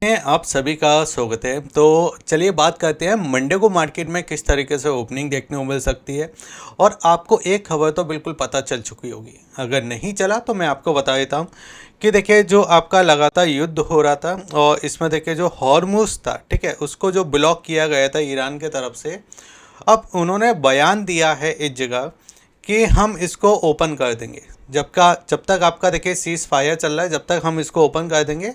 आप सभी का स्वागत है। तो चलिए बात करते हैं मंडे को मार्केट में किस तरीके से ओपनिंग देखने को मिल सकती है। और आपको एक खबर तो बिल्कुल पता चल चुकी होगी, अगर नहीं चला तो मैं आपको बता देता हूँ कि देखिए जो आपका लगातार युद्ध हो रहा था और इसमें देखिए जो हॉर्मुज़ था, ठीक है, उसको जो ब्लॉक किया गया था ईरान के तरफ से, अब उन्होंने बयान दिया है इस जगह कि हम इसको ओपन कर देंगे। जब तक आपका देखिए सीज़ फायर चल रहा है, जब तक हम इसको ओपन कर देंगे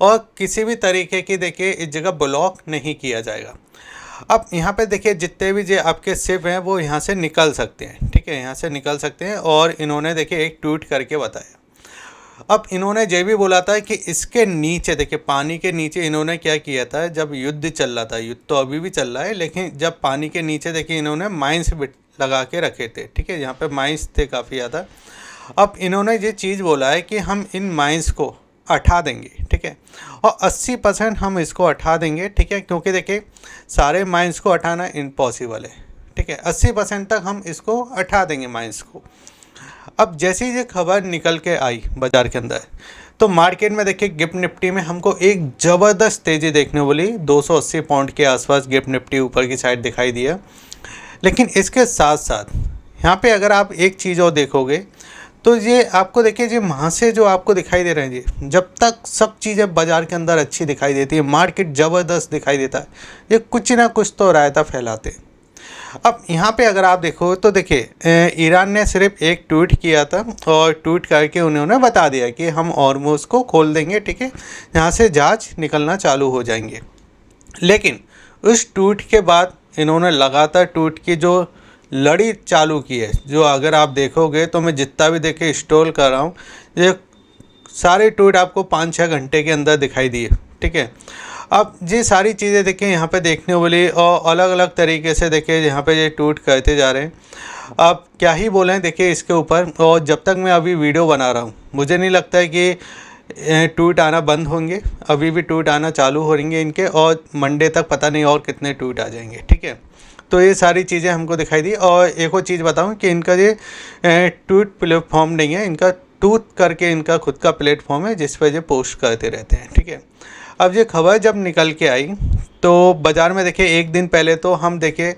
और किसी भी तरीके की देखिए इस जगह ब्लॉक नहीं किया जाएगा। अब यहाँ पे देखिए जितने भी जो आपके शिप हैं वो यहाँ से निकल सकते हैं, ठीक है, यहाँ से निकल सकते हैं। और इन्होंने देखिए एक ट्वीट करके बताया। अब इन्होंने ये भी बोला था कि इसके नीचे देखिए पानी के नीचे इन्होंने क्या किया था, जब युद्ध चल रहा था, युद्ध तो अभी भी चल रहा है, लेकिन जब पानी के नीचे देखिए इन्होंने माइंस लगा के रखे थे, ठीक है, यहाँ पे माइंस थे काफ़ी ज़्यादा। अब इन्होंने ये चीज़ बोला है कि हम इन माइंस को हटा देंगे, ठीक है, और 80% हम इसको हटा देंगे, ठीक है, क्योंकि देखिए सारे माइंस को हटाना इम्पॉसिबल है, ठीक है, 80% तक हम इसको हटा देंगे माइंस को। अब जैसे ही ये खबर निकल के आई बाज़ार के अंदर, तो मार्केट में देखिए गिफ्ट निफ्टी में हमको एक ज़बरदस्त तेज़ी देखने को मिली। 280 पॉइंट के आसपास गिफ्ट निफ्टी ऊपर की साइड दिखाई दिया। लेकिन इसके साथ साथ यहाँ पे अगर आप एक चीज़ और देखोगे तो ये आपको देखिए जी वहाँ से जो आपको दिखाई दे रहे हैं जी, जब तक सब चीज़ें बाज़ार के अंदर अच्छी दिखाई देती है, मार्केट ज़बरदस्त दिखाई देता है, ये कुछ ना कुछ तो रायता फैलाते हैं। अब यहाँ पे अगर आप देखो तो देखिए ईरान ने सिर्फ एक ट्वीट किया था और ट्वीट करके उन्होंने बता दिया कि हम हॉर्मुज़ को खोल देंगे, ठीक है, यहाँ से जहाज निकलना चालू हो जाएंगे। लेकिन उस ट्वीट के बाद इन्होंने लगातार ट्वीट की जो लड़ी चालू की है, जो अगर आप देखोगे तो मैं जितना भी देखे स्टॉल कर रहा हूँ, ये सारे ट्वीट आपको 5-6 घंटे के अंदर दिखाई दिए, ठीक है। अब ये सारी चीज़ें देखें यहाँ पे देखने वाली और अलग अलग तरीके से देखिए यहाँ पे ये ट्वीट करते जा रहे हैं। अब क्या ही बोलें देखिए इसके ऊपर। और जब तक मैं अभी वीडियो बना रहा हूँ मुझे नहीं लगता है कि ट्वीट आना बंद होंगे, अभी भी ट्वीट आना चालू हो रहेंगे इनके, और मंडे तक पता नहीं और कितने ट्वीट आ जाएंगे, ठीक है। तो ये सारी चीज़ें हमको दिखाई दी। और एक और चीज़ बताऊं कि इनका ये ट्वीट प्लेटफॉर्म नहीं है, इनका ट्वीट करके इनका खुद का प्लेटफॉर्म है जिस पर ये पोस्ट करते रहते हैं, ठीक है। अब ये खबर जब निकल के आई तो बाज़ार में देखिए एक दिन पहले तो हम देखे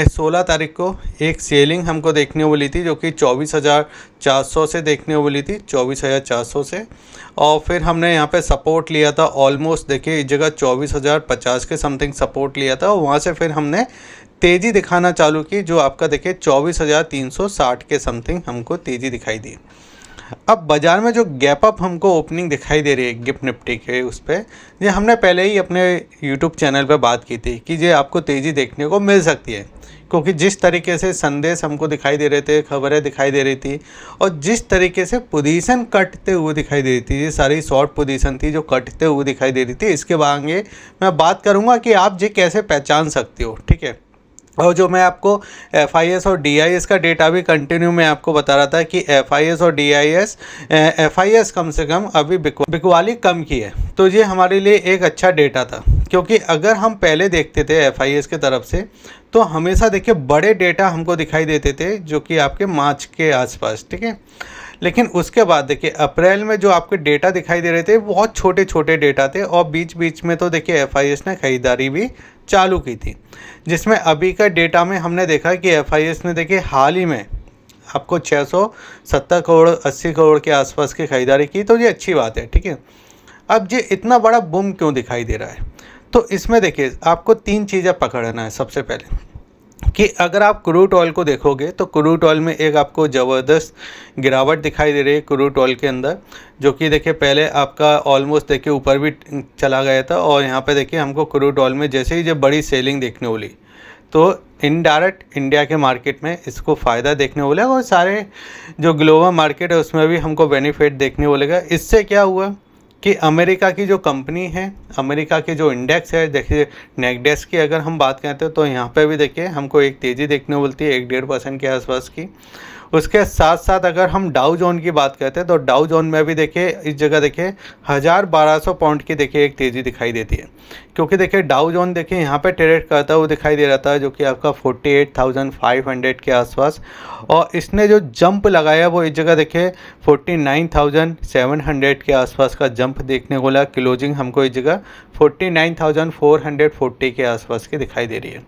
16 तारीख को एक सेलिंग हमको देखने को मिली थी, जो कि 24,400 से देखने को मिली थी, 24,400 से। और फिर हमने यहाँ पे सपोर्ट लिया था ऑलमोस्ट देखिए इस जगह 24,050 के समथिंग सपोर्ट लिया था, और वहाँ से फिर हमने तेज़ी दिखाना चालू की, जो आपका देखिए 24,360 के समथिंग हमको तेज़ी दिखाई दी। अब बाज़ार में जो गैप अप हमको ओपनिंग दिखाई दे रही है गिफ्ट निफ्टी के, उस पर ये हमने पहले ही अपने यूट्यूब चैनल पर बात की थी कि ये आपको तेज़ी देखने को मिल सकती है, क्योंकि जिस तरीके से संदेश हमको दिखाई दे रहे थे, खबरें दिखाई दे रही थी, और जिस तरीके से पोजीशन कटते हुए दिखाई दे रही थी, ये सारी शॉर्ट पोजीशन थी जो कटते हुए दिखाई दे रही थी। इसके आगे मैं बात करूँगा कि आप ये कैसे पहचान सकते हो, ठीक है। और जो मैं आपको FIS और DIS का डेटा भी कंटिन्यू मैं आपको बता रहा था कि FIS और DIS, FIS कम से कम अभी बिकवाली कम की है, तो ये हमारे लिए एक अच्छा डेटा था। क्योंकि अगर हम पहले देखते थे FIS के तरफ से तो हमेशा देखिए बड़े डेटा हमको दिखाई देते थे, जो कि आपके मार्च के आसपास, ठीक है। लेकिन उसके बाद देखिए अप्रैल में जो आपके डेटा दिखाई दे रहे थे बहुत छोटे छोटे डेटा थे, और बीच बीच में तो देखिए FIS ने ख़रीदारी भी चालू की थी, जिसमें अभी का डेटा में हमने देखा कि FIS ने देखिए हाल ही में आपको 670 करोड़ 80 करोड़ के आसपास की ख़रीदारी की, तो ये अच्छी बात है, ठीक है। अब ये इतना बड़ा बूम क्यों दिखाई दे रहा है, तो इसमें देखिए आपको 3 चीज़ें पकड़ना है। सबसे पहले कि अगर आप क्रूड ऑयल को देखोगे तो क्रूड ऑयल में एक आपको ज़बरदस्त गिरावट दिखाई दे रही है क्रूड ऑयल के अंदर, जो कि देखिए पहले आपका ऑलमोस्ट देखिए ऊपर भी चला गया था, और यहाँ पे देखिए हमको क्रूड ऑयल में जैसे ही जब बड़ी सेलिंग देखने वाली, तो इनडायरेक्ट इंडिया के मार्केट में इसको फ़ायदा देखने को मिलेगा, और सारे जो ग्लोबल मार्केट है उसमें भी हमको बेनिफिट देखने को मिलेगा। इससे क्या हुआ कि अमेरिका की जो कंपनी है, अमेरिका के जो इंडेक्स है, देखिए नेस्डैक की अगर हम बात करते हैं तो यहाँ पे भी देखिए हमको एक तेज़ी देखने को मिलती है 1-1.5% के आसपास की। उसके साथ साथ अगर हम डाउ जोन की बात करते हैं तो डाउ जोन में भी देखिए इस जगह देखिए 1200 पॉइंट की देखिए एक तेज़ी दिखाई देती है, क्योंकि देखिए डाउ जोन देखिए यहाँ पे ट्रेड करता है वो दिखाई दे रहा था, जो कि आपका 48,500 के आसपास, और इसने जो जंप लगाया वो इस जगह देखिए 49,700 के आसपास का जंप देखने को लगा। क्लोजिंग हमको इस जगह 49,440 के आसपास की दिखाई दे रही है।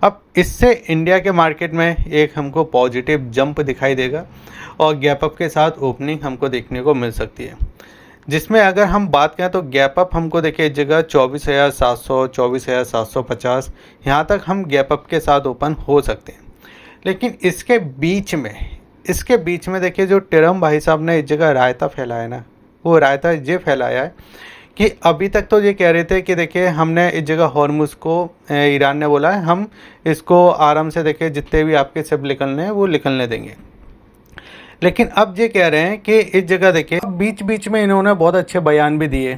अब इससे इंडिया के मार्केट में एक हमको पॉजिटिव जंप दिखाई देगा और गैप अप के साथ ओपनिंग हमको देखने को मिल सकती है, जिसमें अगर हम बात करें तो गैप अप हमको देखिए इस जगह 24,700 24,750 यहाँ तक हम गैप अप के साथ ओपन हो सकते हैं। लेकिन इसके बीच में देखिए जो टिरम भाई साहब ने इस जगह रायता फैलाया ना, वो रायता ये फैलाया है कि अभी तक तो ये कह रहे थे कि देखिए हमने इस जगह हॉर्मुज़ को ईरान ने बोला है हम इसको आराम से देखिए जितने भी आपके सब निकलने हैं वो निकलने देंगे, लेकिन अब ये कह रहे हैं कि इस जगह देखिए बीच बीच में इन्होंने बहुत अच्छे बयान भी दिए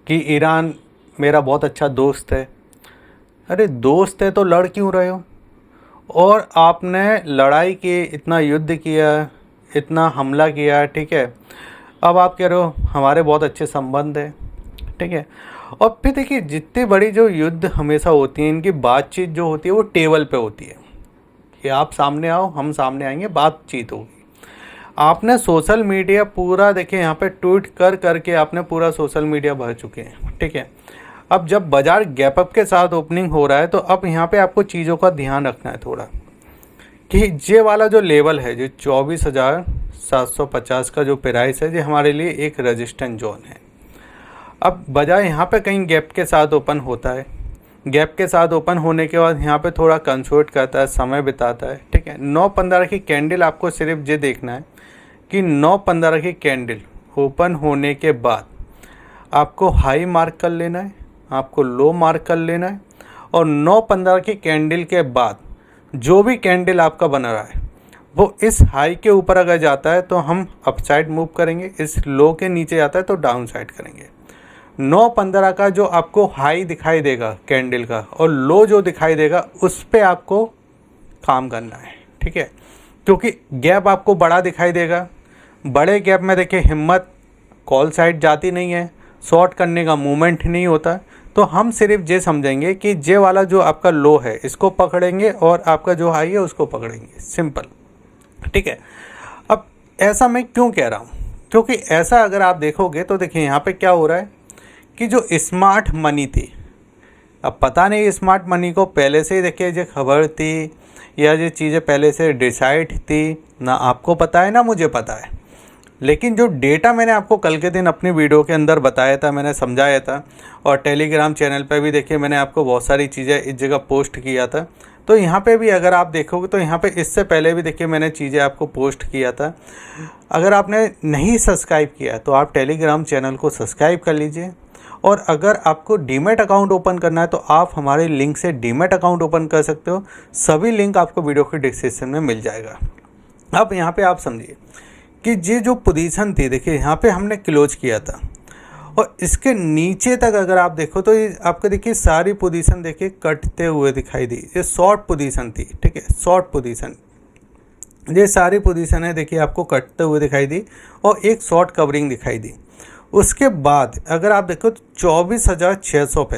कि ईरान मेरा बहुत अच्छा दोस्त है। अरे दोस्त है तो लड़ क्यों रहे हो? और आपने लड़ाई की, इतना युद्ध किया, इतना हमला किया, ठीक है, अब आप कह रहे हो हमारे बहुत अच्छे संबंध है, ठीक है। और फिर देखिए जितनी बड़ी जो युद्ध हमेशा होती है इनकी बातचीत जो होती है वो टेबल पे होती है कि आप सामने आओ, हम सामने आएंगे, बातचीत होगी। आपने सोशल मीडिया पूरा देखिए यहाँ पे ट्वीट कर करके आपने पूरा सोशल मीडिया भर चुके हैं, ठीक है। अब जब बाजार गैप अप के साथ ओपनिंग हो रहा है तो अब यहाँ पे आपको चीज़ों का ध्यान रखना है थोड़ा कि ये वाला जो लेवल है जो 24,750 का जो प्राइस है, ये हमारे लिए एक रेजिस्टेंस जोन है। अब बजाय यहाँ पे कहीं गैप के साथ ओपन होता है, गैप के साथ ओपन होने के बाद यहाँ पे थोड़ा कंसोल्ट करता है, समय बिताता है, ठीक है। 9-15 की कैंडल आपको सिर्फ ये देखना है कि 9-15 की कैंडल ओपन होने के बाद आपको हाई मार्क कर लेना है, आपको लो मार्क कर लेना है, और 9-15 की कैंडल के बाद जो भी कैंडल आपका बन रहा है वो इस हाई के ऊपर अगर जाता है तो हम अपसाइड मूव करेंगे, इस लो के नीचे जाता है तो डाउन साइड करेंगे। 9-15 का जो आपको हाई दिखाई देगा कैंडल का और लो जो दिखाई देगा उस पर आपको काम करना है, ठीक है, क्योंकि गैप आपको बड़ा दिखाई देगा। बड़े गैप में देखिए हिम्मत कॉल साइड जाती नहीं है, शॉर्ट करने का मूवमेंट नहीं होता, तो हम सिर्फ ये समझेंगे कि जे वाला जो आपका लो है इसको पकड़ेंगे और आपका जो हाई है उसको पकड़ेंगे, सिंपल, ठीक है। अब ऐसा मैं क्यों कह रहा हूँ, क्योंकि ऐसा अगर आप देखोगे तो देखिए यहाँ पे क्या हो रहा है कि जो स्मार्ट मनी थी, अब पता नहीं स्मार्ट मनी को पहले से ही देखिए ये खबर थी या ये चीज़ें पहले से डिसाइड थी, ना आपको पता है ना मुझे पता है, लेकिन जो डेटा मैंने आपको कल के दिन अपनी वीडियो के अंदर बताया था, मैंने समझाया था, और टेलीग्राम चैनल पर भी देखिए मैंने आपको बहुत सारी चीज़ें इस जगह पोस्ट किया था। तो यहाँ पे भी अगर आप देखोगे तो यहाँ पे इससे पहले भी देखिए मैंने चीज़ें आपको पोस्ट किया था। अगर आपने नहीं सब्सक्राइब किया तो आप टेलीग्राम चैनल को सब्सक्राइब कर लीजिए, और अगर आपको डीमैट अकाउंट ओपन करना है तो आप हमारे लिंक से डीमैट अकाउंट ओपन कर सकते हो। सभी लिंक आपको वीडियो के डिस्क्रिप्शन में मिल जाएगा। अब यहाँ पे आप समझिए कि ये जो पोजीशन थी देखिए यहाँ पे हमने क्लोज किया था, और इसके नीचे तक अगर आप देखो तो ये आपको देखिए सारी पोजीशन देखिए कटते हुए दिखाई दी। ये शॉर्ट पोजीशन थी, ठीक है, शॉर्ट पोजीशन, ये सारी पोजीशन है देखिए आपको कटते हुए दिखाई दी और एक शॉर्ट कवरिंग दिखाई दी। उसके बाद अगर आप देखो तो 24,600 पे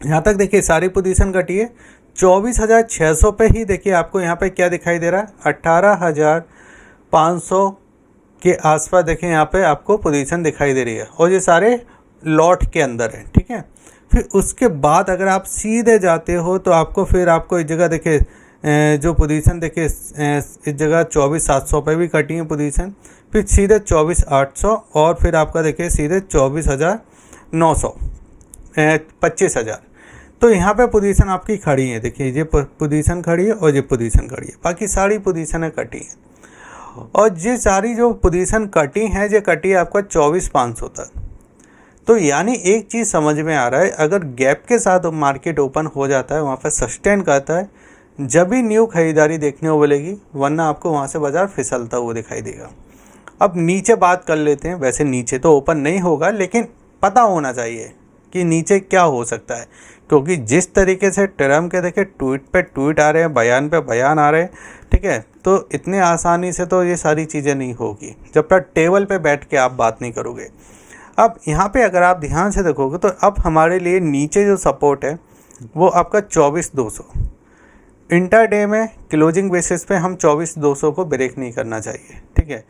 यहाँ तक देखिए सारी पोजीशन कटी है। 24,600 पे ही देखिए आपको यहाँ पे क्या दिखाई दे रहा है, 18,500 के आसपास देखिए यहाँ पे आपको पोजीशन दिखाई दे रही है, और ये सारे लॉट के अंदर है, ठीक है। फिर उसके बाद अगर आप सीधे जाते हो तो आपको फिर आपको इस जगह देखिए जो पोजीशन देखिए इस जगह 24,700 पे भी कटी है पोजीशन, फिर सीधे 24,800 और फिर आपका देखिए सीधे 24,900 25,000। तो यहाँ पे पोजीशन आपकी खड़ी है, देखिए ये पोजीशन खड़ी है और ये पोजीशन खड़ी है, बाकी सारी पोजीशनें कटी हैं। और ये सारी जो पोजीशन कटी हैं ये कटी है आपका 24,500 तक। तो यानी एक चीज़ समझ में आ रहा है, अगर गैप के साथ मार्केट ओपन हो जाता है, वहाँ पर सस्टेन करता है, जब भी न्यू खरीदारी देखने को मिलेगी, वरना आपको वहाँ से बाज़ार फिसलता हुआ दिखाई देगा। अब नीचे बात कर लेते हैं। वैसे नीचे तो ओपन नहीं होगा, लेकिन पता होना चाहिए कि नीचे क्या हो सकता है, क्योंकि जिस तरीके से ट्रम्प के देखिए ट्वीट पे ट्वीट आ रहे हैं, बयान पे बयान आ रहे हैं, ठीक है, तो इतने आसानी से तो ये सारी चीज़ें नहीं होगी जब तक टेबल पे बैठ के आप बात नहीं करोगे। अब यहाँ पे अगर आप ध्यान से देखोगे तो अब हमारे लिए नीचे जो सपोर्ट है वो आपका 24,200, इंटरडे में क्लोजिंग बेसिस पे हम 24,200 को ब्रेक नहीं करना चाहिए, ठीक है।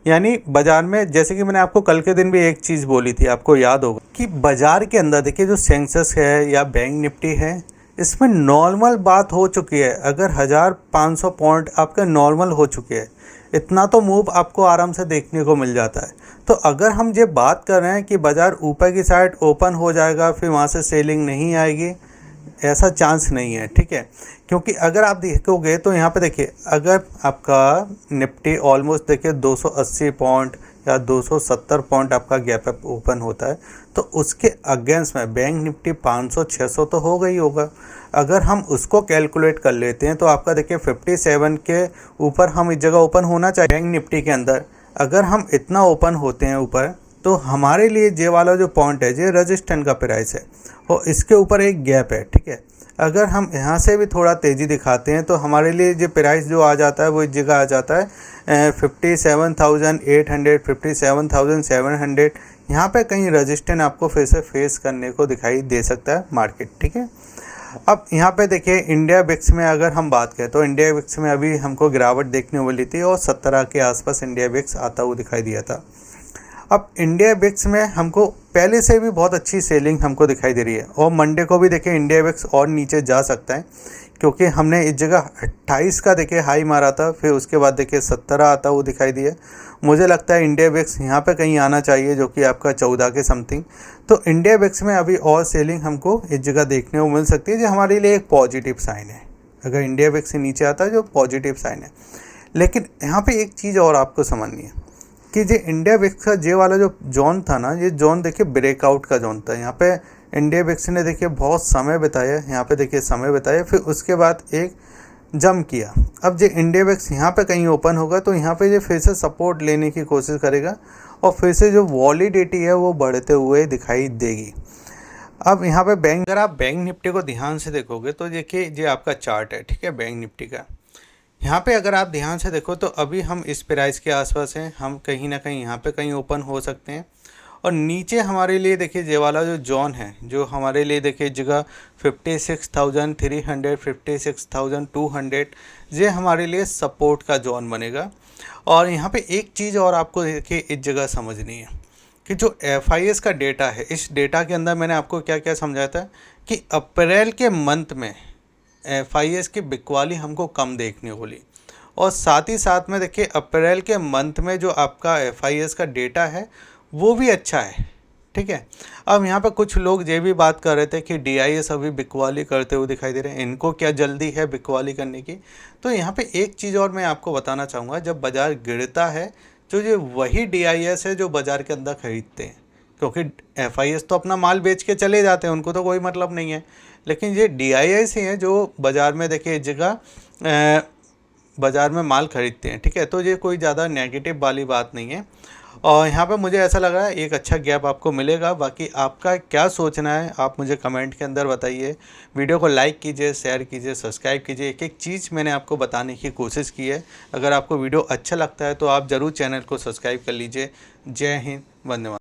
यानी बाजार में, जैसे कि मैंने आपको कल के दिन भी एक चीज़ बोली थी, आपको याद होगा कि बाजार के अंदर देखिए जो सेंसेक्स है या बैंक निफ्टी है, इसमें नॉर्मल बात हो चुकी है। अगर 1,500 पॉइंट आपका नॉर्मल हो चुके हैं, इतना तो मूव आपको आराम से देखने को मिल जाता है। तो अगर हम ये बात कर रहे हैं कि बाज़ार ऊपर की साइड ओपन हो जाएगा फिर वहाँ से सेलिंग नहीं आएगी, ऐसा चांस नहीं है, ठीक है। क्योंकि अगर आप देखोगे तो यहाँ पे देखिए, अगर आपका निफ्टी ऑलमोस्ट देखिए 280 पॉइंट या 270 पॉइंट आपका गैप अप ओपन होता है, तो उसके अगेंस्ट में बैंक निफ्टी 500-600 तो हो गई होगा। अगर हम उसको कैलकुलेट कर लेते हैं तो आपका देखिए 57 के ऊपर हम इस जगह ओपन होना चाहिए बैंक निफ्टी के अंदर। अगर हम इतना ओपन होते हैं ऊपर, तो हमारे लिए ये वाला जो पॉइंट है ये रेजिस्टेंस का प्राइस है और इसके ऊपर एक गैप है, ठीक है। अगर हम यहाँ से भी थोड़ा तेज़ी दिखाते हैं तो हमारे लिए जो प्राइस जो आ जाता है वो इस जगह आ जाता है 57,800, 57,700। यहाँ पे कहीं रेजिस्टेंस आपको फिर से फेस करने को दिखाई दे सकता है मार्केट, ठीक है। अब यहाँ पे देखिए इंडिया विक्स में अगर हम बात करें तो इंडिया विक्स में अभी हमको गिरावट देखने को मिली थी और 17 के आसपास इंडिया विक्स आता हुआ दिखाई दिया था। अब इंडिया विक्स में हमको पहले से भी बहुत अच्छी सेलिंग हमको दिखाई दे रही है और मंडे को भी देखिए इंडिया विक्स और नीचे जा सकता है, क्योंकि हमने इस जगह 28 का देखिए हाई मारा था, फिर उसके बाद देखिए 17 आता हुआ दिखाई दिया। मुझे लगता है इंडिया विक्स यहाँ पे कहीं आना चाहिए, जो कि आपका 14 के समथिंग। तो इंडिया विक्स में अभी और सेलिंग हमको इस जगह देखने को मिल सकती है, जो हमारे लिए एक पॉजिटिव साइन है। अगर इंडिया विक्स नीचे आता है जो पॉजिटिव साइन है। लेकिन यहाँ पे एक चीज़ और आपको समझनी है कि ये इंडिया विक्स का जे वाला जो जोन था ना, ये जोन देखिए ब्रेकआउट का जोन था। यहाँ पे इंडिया विक्स ने देखिए बहुत समय बिताया, यहाँ पे देखिए समय बिताया, फिर उसके बाद एक जंप किया। अब जो इंडिया विक्स यहाँ पे कहीं ओपन होगा तो यहाँ पे ये फिर से सपोर्ट लेने की कोशिश करेगा और फिर से जो वॉलिडिटी है वो बढ़ते हुए दिखाई देगी। अब यहाँ पे बैंक, अगर आप बैंक निफ्टी को ध्यान से देखोगे तो देखिए ये आपका चार्ट है, ठीक है, बैंक निफ्टी का। यहाँ पे अगर आप ध्यान से देखो तो अभी हम इस प्राइस के आसपास हैं, हम कहीं ना कहीं यहाँ पे कहीं ओपन हो सकते हैं। और नीचे हमारे लिए देखिए ये वाला जो जोन है, जो हमारे लिए देखिए जगह 56,300, 56,200, ये हमारे लिए सपोर्ट का जोन बनेगा। और यहाँ पे एक चीज़ और आपको देखिए इस जगह समझनी है कि जो FIS का डेटा है, इस डेटा के अंदर मैंने आपको क्या क्या समझाया था कि अप्रैल के मंथ में FIS की बिकवाली हमको कम देखने को मिली, और साथ ही साथ में देखिए अप्रैल के मंथ में जो आपका FIS का डेटा है वो भी अच्छा है, ठीक है। अब यहाँ पे कुछ लोग ये भी बात कर रहे थे कि DIS अभी बिकवाली करते हुए दिखाई दे रहे हैं, इनको क्या जल्दी है बिकवाली करने की। तो यहाँ पे एक चीज़ और मैं आपको बताना चाहूँगा, जब बाज़ार गिरता है तो ये वही DIS है जो बाज़ार के अंदर खरीदते हैं, क्योंकि FIS तो अपना माल बेच के चले जाते हैं, उनको तो कोई मतलब नहीं है। लेकिन ये DIS ही हैं जो बाज़ार में देखिए इस जगह बाज़ार में माल खरीदते हैं, ठीक है। तो ये कोई ज़्यादा नेगेटिव वाली बात नहीं है। और यहाँ पे मुझे ऐसा लग रहा है एक अच्छा गैप आपको मिलेगा। बाकी आपका क्या सोचना है आप मुझे कमेंट के अंदर बताइए। वीडियो को लाइक कीजिए, शेयर कीजिए, सब्सक्राइब कीजिए। एक एक चीज़ मैंने आपको बताने की कोशिश की है। अगर आपको वीडियो अच्छा लगता है तो आप ज़रूर चैनल को सब्सक्राइब कर लीजिए। जय हिंद, वंदे मातरम।